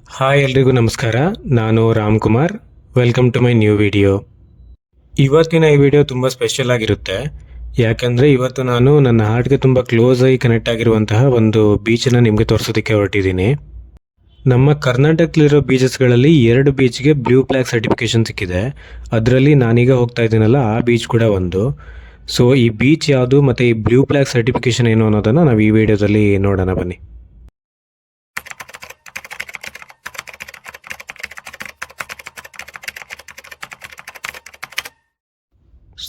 Hi ಎಲ್ರಿಗೂ ನಮಸ್ಕಾರ. ನಾನು Ramkumar. Welcome to my new video. ಇವತ್ತಿನ ಈ ವಿಡಿಯೋ ತುಂಬ ಸ್ಪೆಷಲ್ ಆಗಿರುತ್ತೆ. ಯಾಕಂದರೆ ಇವತ್ತು ನಾನು ನನ್ನ ಹಾರ್ಟ್‌ಗೆ ತುಂಬ ಕ್ಲೋಸ್ ಆಗಿ ಕನೆಕ್ಟ್ ಆಗಿರುವಂತಹ ಒಂದು ಬೀಚನ್ನು ನಿಮಗೆ ತೋರಿಸೋದಕ್ಕೆ ಹೊರಟಿದ್ದೀನಿ. ನಮ್ಮ ಕರ್ನಾಟಕದಲ್ಲಿರೋ ಬೀಚಸ್ಗಳಲ್ಲಿ 2 ಬೀಚ್ಗೆ ಬ್ಲೂ ಫ್ಲಾಗ್ ಸರ್ಟಿಫಿಕೇಷನ್ ಸಿಕ್ಕಿದೆ. ಅದರಲ್ಲಿ ನಾನೀಗ ಹೋಗ್ತಾ ಇದ್ದೀನಲ್ಲ ಆ ಬೀಚ್ ಕೂಡ ಒಂದು. ಸೊ ಈ ಬೀಚ್ ಯಾವುದು ಮತ್ತು ಈ ಬ್ಲೂ ಫ್ಲಾಗ್ ಸರ್ಟಿಫಿಕೇಷನ್ ಏನು ಅನ್ನೋದನ್ನು ನಾವು ಈ ವಿಡಿಯೋದಲ್ಲಿ ನೋಡೋಣ ಬನ್ನಿ.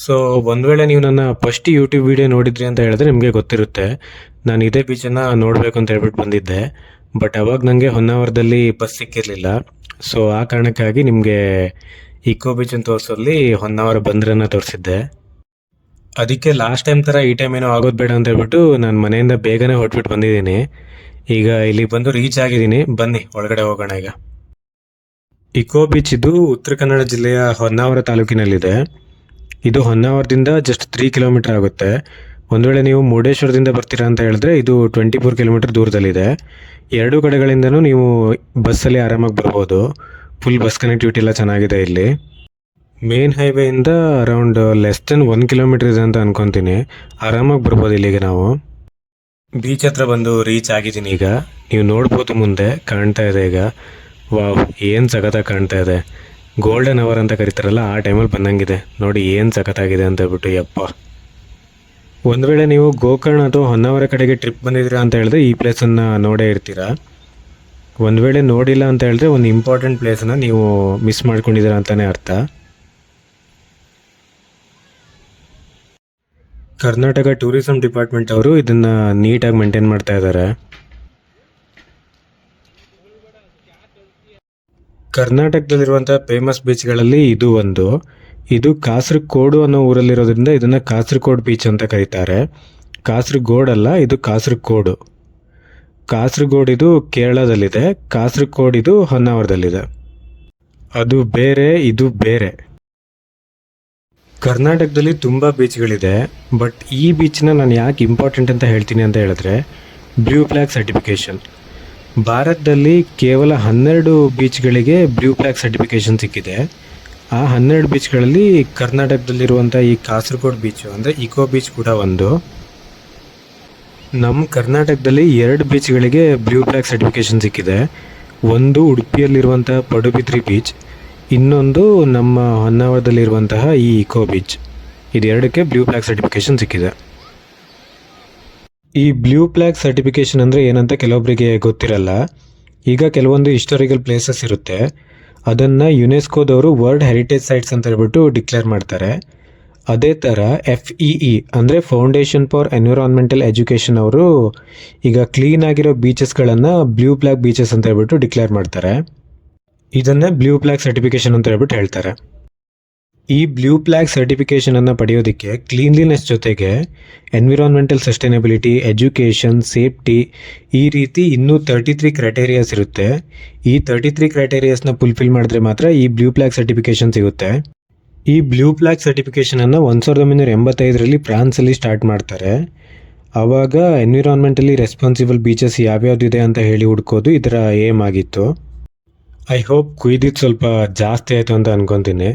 ಸೊ ಒಂದು ವೇಳೆ ನೀವು ನನ್ನ ಫಸ್ಟ್ ಯೂಟ್ಯೂಬ್ ವಿಡಿಯೋ ನೋಡಿದ್ರಿ ಅಂತ ಹೇಳಿದ್ರೆ ನಿಮಗೆ ಗೊತ್ತಿರುತ್ತೆ. ನಾನು ಇದೇ ಬೀಚನ್ನು ನೋಡಬೇಕು ಅಂತ ಹೇಳ್ಬಿಟ್ಟು ಬಂದಿದ್ದೆ. ಬಟ್ ಅವಾಗ ನನಗೆ ಹೊನ್ನಾವರದಲ್ಲಿ ಬಸ್ ಸಿಕ್ಕಿರಲಿಲ್ಲ. ಸೊ ಆ ಕಾರಣಕ್ಕಾಗಿ ನಿಮಗೆ ಇಕೋ ಬೀಚನ್ನು ತೋರಿಸೋಲ್ಲಿ ಹೊನ್ನಾವರ ಬಂದರನ್ನು ತೋರಿಸಿದ್ದೆ. ಅದಕ್ಕೆ ಲಾಸ್ಟ್ ಟೈಮ್ ಥರ ಈ ಟೈಮ್ ಏನೋ ಆಗೋದು ಬೇಡ ಅಂತ ಹೇಳ್ಬಿಟ್ಟು ನಾನು ಮನೆಯಿಂದ ಬೇಗನೆ ಹೊರಟ್ಬಿಟ್ಟು ಬಂದಿದ್ದೀನಿ. ಈಗ ಇಲ್ಲಿಗೆ ಬಂದು ರೀಚ್ ಆಗಿದ್ದೀನಿ. ಬನ್ನಿ ಒಳಗಡೆ ಹೋಗೋಣ ಈಗ. ಇಕೋ ಬೀಚ್ ಇದು ಉತ್ತರ ಕನ್ನಡ ಜಿಲ್ಲೆಯ ಹೊನ್ನಾವರ ತಾಲೂಕಿನಲ್ಲಿದೆ. ಇದು ಹೊನ್ನಾವರದಿಂದ ಜಸ್ಟ್ 3 ಕಿಲೋಮೀಟರ್ ಆಗುತ್ತೆ. ಒಂದು ವೇಳೆ ನೀವು ಮುರುಡೇಶ್ವರದಿಂದ ಬರ್ತೀರಾ ಅಂತ ಹೇಳಿದ್ರೆ ಇದು 24 ಕಿಲೋಮೀಟರ್ ದೂರದಲ್ಲಿದೆ. ಎರಡೂ ಕಡೆಗಳಿಂದನೂ ನೀವು ಬಸ್ಸಲ್ಲಿ ಆರಾಮಾಗಿ ಬರ್ಬೋದು. ಫುಲ್ ಬಸ್ ಕನೆಕ್ಟಿವಿಟಿ ಎಲ್ಲ ಚೆನ್ನಾಗಿದೆ ಇಲ್ಲಿ. ಮೇನ್ ಹೈವೇಯಿಂದ ಅರೌಂಡ್ ಲೆಸ್ ದೆನ್ 1 ಕಿಲೋಮೀಟರ್ ಇದೆ ಅಂತ ಅನ್ಕೊತೀನಿ. ಆರಾಮಾಗಿ ಬರ್ಬೋದು ಇಲ್ಲಿಗೆ ನಾವು. ಬೀಚ್ ಹತ್ರ ಬಂದು ರೀಚ್ ಆಗಿದ್ದೀನಿ ಈಗ. ನೀವು ನೋಡ್ಬೋದು ಮುಂದೆ ಕಾಣ್ತಾ ಇದೆ ಈಗ. ವಾವ್, ಏನು ಸಖತ್ತಾಗಿ ಕಾಣ್ತಾ ಇದೆ. ಗೋಲ್ಡನ್ ಅವರ್ ಅಂತ ಕರೀತಾರಲ್ಲ ಆ ಟೈಮಲ್ಲಿ ಬಂದಂಗಿದೆ ನೋಡಿ, ಏನು ಸಖತ್ತಾಗಿದೆ ಅಂತ ಹೇಳ್ಬಿಟ್ಟು. ಯಪ್ಪ, ಒಂದು ವೇಳೆ ನೀವು ಗೋಕರ್ಣ ಅಥವಾ ಹೊನ್ನಾವರ ಕಡೆಗೆ ಟ್ರಿಪ್ ಬಂದಿದ್ದೀರಾ ಅಂತ ಹೇಳಿದ್ರೆ ಈ ಪ್ಲೇಸನ್ನು ನೋಡೇ ಇರ್ತೀರಾ. ಒಂದು ವೇಳೆ ನೋಡಿಲ್ಲ ಅಂತ ಹೇಳಿದ್ರೆ ಒಂದು ಇಂಪಾರ್ಟೆಂಟ್ ಪ್ಲೇಸನ್ನು ನೀವು ಮಿಸ್ ಮಾಡ್ಕೊಂಡಿದ್ದೀರಾ ಅಂತಲೇ ಅರ್ಥ. ಕರ್ನಾಟಕ ಟೂರಿಸಂ ಡಿಪಾರ್ಟ್ಮೆಂಟ್ ಅವರು ಇದನ್ನು ನೀಟಾಗಿ ಮೇಂಟೈನ್ ಮಾಡ್ತಾ ಇದ್ದಾರೆ. ಕರ್ನಾಟಕದಲ್ಲಿರುವಂಥ ಫೇಮಸ್ ಬೀಚ್ಗಳಲ್ಲಿ ಇದು ಒಂದು. ಇದು ಕಾಸರಗೋಡು ಅನ್ನೋ ಊರಲ್ಲಿರೋದ್ರಿಂದ ಇದನ್ನು ಕಾಸರಗೋಡು ಬೀಚ್ ಅಂತ ಕರೀತಾರೆ. ಕಾಸರಗೋಡು ಅಲ್ಲ, ಇದು ಕಾಸರಗೋಡು. ಕಾಸರಗೋಡು ಇದು ಕೇರಳದಲ್ಲಿದೆ, ಕಾಸರಗೋಡು ಇದು ಹೊನ್ನಾವರದಲ್ಲಿದೆ. ಅದು ಬೇರೆ, ಇದು ಬೇರೆ. ಕರ್ನಾಟಕದಲ್ಲಿ ತುಂಬ ಬೀಚ್ಗಳಿದೆ. ಬಟ್ ಈ ಬೀಚ್ನ ನಾನು ಯಾಕೆ ಇಂಪಾರ್ಟೆಂಟ್ ಅಂತ ಹೇಳ್ತೀನಿ ಅಂತ ಹೇಳಿದ್ರೆ ಬ್ಲೂ ಫ್ಲಾಗ್ ಸರ್ಟಿಫಿಕೇಷನ್. ಭಾರತದಲ್ಲಿ ಕೇವಲ 12 ಬೀಚ್ಗಳಿಗೆ ಬ್ಲೂ ಫ್ಲಾಗ್ ಸರ್ಟಿಫಿಕೇಷನ್ ಸಿಕ್ಕಿದೆ. ಆ 12 ಬೀಚ್ಗಳಲ್ಲಿ ಕರ್ನಾಟಕದಲ್ಲಿರುವಂಥ ಈ ಕಾಸರಗೋಡು ಬೀಚು ಅಂದರೆ ಇಕೋ ಬೀಚ್ ಕೂಡ ಒಂದು. ನಮ್ಮ ಕರ್ನಾಟಕದಲ್ಲಿ 2 ಬೀಚ್ಗಳಿಗೆ ಬ್ಲೂ ಫ್ಲಾಗ್ ಸರ್ಟಿಫಿಕೇಷನ್ ಸಿಕ್ಕಿದೆ. ಒಂದು ಉಡುಪಿಯಲ್ಲಿರುವಂಥ ಪಡುಬಿದ್ರಿ ಬೀಚ್, ಇನ್ನೊಂದು ನಮ್ಮ ಹೊನ್ನಾವರದಲ್ಲಿರುವಂತಹ ಈ ಇಕೋ ಬೀಚ್. ಇದೆರಡಕ್ಕೆ ಬ್ಲೂ ಫ್ಲಾಗ್ ಸರ್ಟಿಫಿಕೇಷನ್ ಸಿಕ್ಕಿದೆ. ಈ ಬ್ಲೂ ಫ್ಲಾಗ್ ಸರ್ಟಿಫಿಕೇಷನ್ ಅಂದರೆ ಏನಂತ ಕೆಲವೊಬ್ಬರಿಗೆ ಗೊತ್ತಿರಲ್ಲ. ಈಗ ಕೆಲವೊಂದು ಹಿಸ್ಟಾರಿಕಲ್ ಪ್ಲೇಸಸ್ ಇರುತ್ತೆ, ಅದನ್ನು ಯುನೆಸ್ಕೋದವರು ವರ್ಲ್ಡ್ ಹೆರಿಟೇಜ್ ಸೈಟ್ಸ್ ಅಂತ ಹೇಳ್ಬಿಟ್ಟು ಡಿಕ್ಲೇರ್ ಮಾಡ್ತಾರೆ. ಅದೇ ಥರ FEE ಅಂದರೆ ಫೌಂಡೇಶನ್ ಫಾರ್ ಎನ್ವಿರಾನ್ಮೆಂಟಲ್ ಎಜುಕೇಷನ್ ಅವರು ಈಗ ಕ್ಲೀನ್ ಆಗಿರೋ ಬೀಚಸ್ಗಳನ್ನು ಬ್ಲೂ ಫ್ಲಾಗ್ ಬೀಚಸ್ ಅಂತ ಹೇಳ್ಬಿಟ್ಟು ಡಿಕ್ಲೇರ್ ಮಾಡ್ತಾರೆ. ಇದನ್ನೇ ಬ್ಲೂ ಫ್ಲಾಗ್ ಸರ್ಟಿಫಿಕೇಷನ್ ಅಂತ ಹೇಳ್ಬಿಟ್ಟು ಹೇಳ್ತಾರೆ. ಈ ಬ್ಲೂ ಫ್ಲಾಗ್ ಸರ್ಟಿಫಿಕೇಷನನ್ನು ಪಡೆಯೋದಕ್ಕೆ ಕ್ಲೀನ್ಲಿನೆಸ್ ಜೊತೆಗೆ ಎನ್ವಿರಾನ್ಮೆಂಟಲ್ ಸಸ್ಟೈನಬಿಲಿಟಿ, ಎಜುಕೇಷನ್, ಸೇಫ್ಟಿ ಈ ರೀತಿ ಇನ್ನೂ 33 ಕ್ರೈಟೇರಿಯಾಸ್ ಇರುತ್ತೆ. ಈ 33 ಕ್ರೈಟೇರಿಯಾಸ್ನ ಫುಲ್ಫಿಲ್ ಮಾಡಿದ್ರೆ ಮಾತ್ರ ಈ ಬ್ಲೂ ಫ್ಲಾಗ್ ಸರ್ಟಿಫಿಕೇಷನ್ ಸಿಗುತ್ತೆ. ಈ ಬ್ಲೂ ಫ್ಲಾಗ್ ಸರ್ಟಿಫಿಕೇಷನನ್ನು 1985ರಲ್ಲಿ ಫ್ರಾನ್ಸಲ್ಲಿ ಸ್ಟಾರ್ಟ್ ಮಾಡ್ತಾರೆ. ಆವಾಗ ಎನ್ವಿರಾನ್ಮೆಂಟಲಿ ರೆಸ್ಪಾನ್ಸಿಬಲ್ ಬೀಚಸ್ ಯಾವ್ಯಾವುದಿದೆ ಅಂತ ಹೇಳಿ ಹುಡ್ಕೋದು ಇದರ ಏಮ್ ಆಗಿತ್ತು. ಐ ಹೋಪ್ ಕುಯ್ದಿದ್ದು ಸ್ವಲ್ಪ ಜಾಸ್ತಿ ಆಯಿತು ಅಂತ ಅನ್ಕೊತೀನಿ.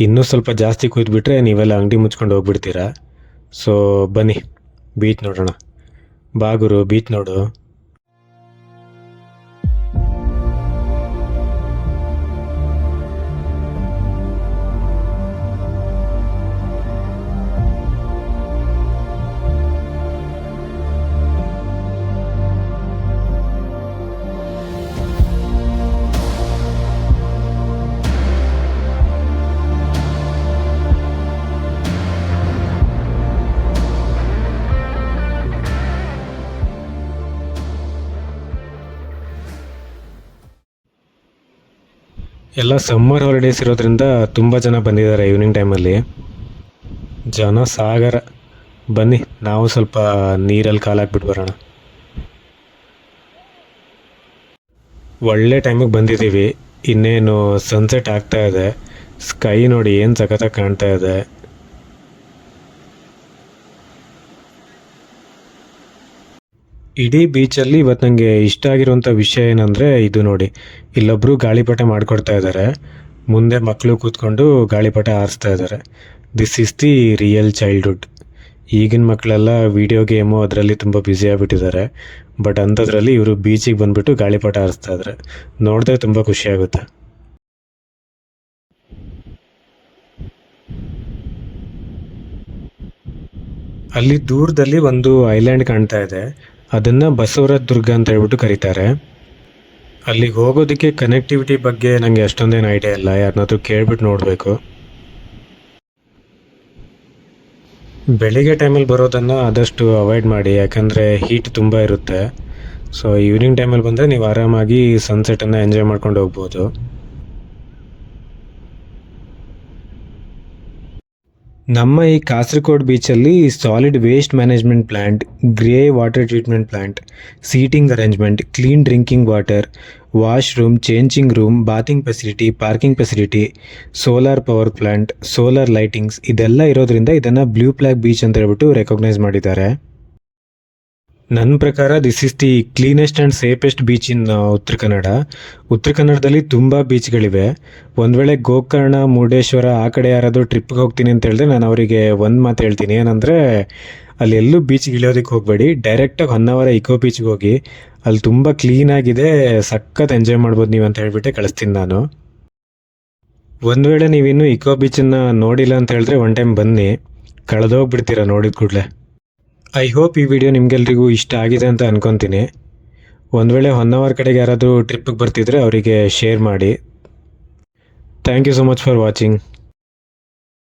ಇನ್ನೂ ಸ್ವಲ್ಪ ಜಾಸ್ತಿ ಕುಯ್ದುಬಿಟ್ರೆ ನೀವೆಲ್ಲ ಅಂಗಡಿ ಮುಚ್ಕೊಂಡು ಹೋಗ್ಬಿಡ್ತೀರಾ. ಸೊ ಬನ್ನಿ ಬೀಚ್ ನೋಡೋಣ. ಬಾಗುರು ಬೀಚ್ ನೋಡು. ಎಲ್ಲ ಸಮ್ಮರ್ ಹಾಲಿಡೇಸ್ ಇರೋದ್ರಿಂದ ತುಂಬ ಜನ ಬಂದಿದ್ದಾರೆ ಈವ್ನಿಂಗ್ ಟೈಮಲ್ಲಿ. ಜನ ಸಾಗರ. ಬನ್ನಿ ನಾವು ಸ್ವಲ್ಪ ನೀರಲ್ಲಿ ಕಾಲಾಕ್ಬಿಟ್ಟು ಬರೋಣ. ಒಳ್ಳೆ ಟೈಮಿಗೆ ಬಂದಿದ್ದೀವಿ. ಇನ್ನೇನು ಸನ್ಸೆಟ್ ಆಗ್ತಾ ಇದೆ. ಸ್ಕೈ ನೋಡಿ ಏನು ಸಖತ್ತಾಗಿ ಕಾಣ್ತಾ ಇದೆ. ಇಡೀ ಬೀಚಲ್ಲಿ ಇವತ್ತು ನನಗೆ ಇಷ್ಟ ಆಗಿರುವಂಥ ವಿಷಯ ಏನಂದರೆ ಇದು ನೋಡಿ, ಇಲ್ಲೊಬ್ಬರು ಗಾಳಿಪಟ ಮಾಡಿಕೊಡ್ತಾ ಇದ್ದಾರೆ, ಮುಂದೆ ಮಕ್ಕಳು ಕೂತ್ಕೊಂಡು ಗಾಳಿಪಟ ಹಾರಿಸ್ತಾ ಇದ್ದಾರೆ. This is the real childhood. ಈಗಿನ ಮಕ್ಕಳೆಲ್ಲ ವಿಡಿಯೋ ಗೇಮು ಅದರಲ್ಲಿ ತುಂಬ ಬ್ಯುಸಿ ಆಗಿಬಿಟ್ಟಿದ್ದಾರೆ. ಬಟ್ ಅಂಥದ್ರಲ್ಲಿ ಇವರು ಬೀಚಿಗೆ ಬಂದುಬಿಟ್ಟು ಗಾಳಿಪಟ ಹಾರಿಸ್ತಾ ಇದ್ದಾರೆ. ನೋಡಿದ್ರೆ ತುಂಬ ಖುಷಿಯಾಗುತ್ತೆ. ಅಲ್ಲಿ ದೂರದಲ್ಲಿ ಒಂದು ಐಲ್ಯಾಂಡ್ ಕಾಣ್ತಾ ಇದೆ, ಅದನ್ನು ಬಸವರಾಜ ದುರ್ಗ ಅಂತ ಹೇಳ್ಬಿಟ್ಟು ಕರೀತಾರೆ. ಅಲ್ಲಿಗೆ ಹೋಗೋದಕ್ಕೆ ಕನೆಕ್ಟಿವಿಟಿ ಬಗ್ಗೆ ನನಗೆ ಅಷ್ಟೊಂದೇನು ಐಡಿಯಾ ಇಲ್ಲ, ಯಾರನ್ನಾದ್ರೂ ಕೇಳ್ಬಿಟ್ಟು ನೋಡಬೇಕು. ಬೆಳಿಗ್ಗೆ ಟೈಮಲ್ಲಿ ಬರೋದನ್ನು ಆದಷ್ಟು ಅವಾಯ್ಡ್ ಮಾಡಿ, ಯಾಕಂದರೆ ಹೀಟ್ ತುಂಬ ಇರುತ್ತೆ. ಸೊ ಈವ್ನಿಂಗ್ ಟೈಮಲ್ಲಿ ಬಂದರೆ ನೀವು ಆರಾಮಾಗಿ ಸನ್ಸೆಟನ್ನು ಎಂಜಾಯ್ ಮಾಡ್ಕೊಂಡು ಹೋಗ್ಬೋದು. ನಮ್ಮ ಈ ಕಾಸರಗೋಡು ಬೀಚಲ್ಲಿ solid waste management plant, grey water treatment plant, seating arrangement, clean drinking water, washroom, changing room, bathing facility, parking facility, solar power plant, solar lightings ಇದೆಲ್ಲ ಇರೋದ್ರಿಂದ ಇದನ್ನು ಬ್ಲೂ ಫ್ಲ್ಯಾಗ್ ಬೀಚ್ ಅಂತ ಹೇಳ್ಬಿಟ್ಟು ರೆಕಗ್ನೈಸ್ ಮಾಡಿದ್ದಾರೆ. ನನ್ನ ಪ್ರಕಾರ this is the cleanest and safest beach in Uttara Kannada. ಉತ್ತರ ಕನ್ನಡದಲ್ಲಿ ತುಂಬ ಬೀಚ್ಗಳಿವೆ. ಒಂದು ವೇಳೆ ಗೋಕರ್ಣ, ಮುರುಡೇಶ್ವರ ಆ ಕಡೆ ಯಾರಾದರೂ ಟ್ರಿಪ್ಗೆ ಹೋಗ್ತೀನಿ ಅಂತ ಹೇಳಿದ್ರೆ ನಾನು ಅವರಿಗೆ ಒಂದು ಮಾತು ಹೇಳ್ತೀನಿ, ಏನಂದರೆ ಅಲ್ಲಿ ಎಲ್ಲೂ ಬೀಚ್ಗೆ ಇಳಿಯೋದಕ್ಕೆ ಹೋಗಬೇಡಿ, ಡೈರೆಕ್ಟಾಗಿ ಹೊನ್ನಾವರ ಇಕೋ ಬೀಚ್ಗೆ ಹೋಗಿ, ಅಲ್ಲಿ ತುಂಬ ಕ್ಲೀನಾಗಿದೆ, ಸಖತ್ ಎಂಜಾಯ್ ಮಾಡ್ಬೋದು ನೀವು ಅಂತ ಹೇಳಿಬಿಟ್ಟೆ ಕಳಿಸ್ತೀನಿ ನಾನು. ಒಂದು ವೇಳೆ ನೀವಿನ್ನೂ ಇಕೋ ಬೀಚನ್ನು ನೋಡಿಲ್ಲ ಅಂತ ಹೇಳಿದ್ರೆ ಒನ್ ಟೈಮ್ ಬನ್ನಿ, ಕಳೆದೋಗ್ಬಿಡ್ತೀರ ನೋಡಿದ ಕೂಡಲೇ. ಐ ಹೋಪ್ ಈ ವಿಡಿಯೋ ನಿಮಗೆಲ್ರಿಗೂ ಇಷ್ಟ ಆಗಿದೆ ಅಂತ ಅನ್ಕೊತೀನಿ. ಒಂದು ವೇಳೆ ಹೊನ್ನಾವರ ಕಡೆಗೆ ಯಾರಾದರೂ ಟ್ರಿಪ್ಪಿಗೆ ಬರ್ತಿದ್ರೆ ಅವರಿಗೆ ಶೇರ್ ಮಾಡಿ. Thank you so much for watching.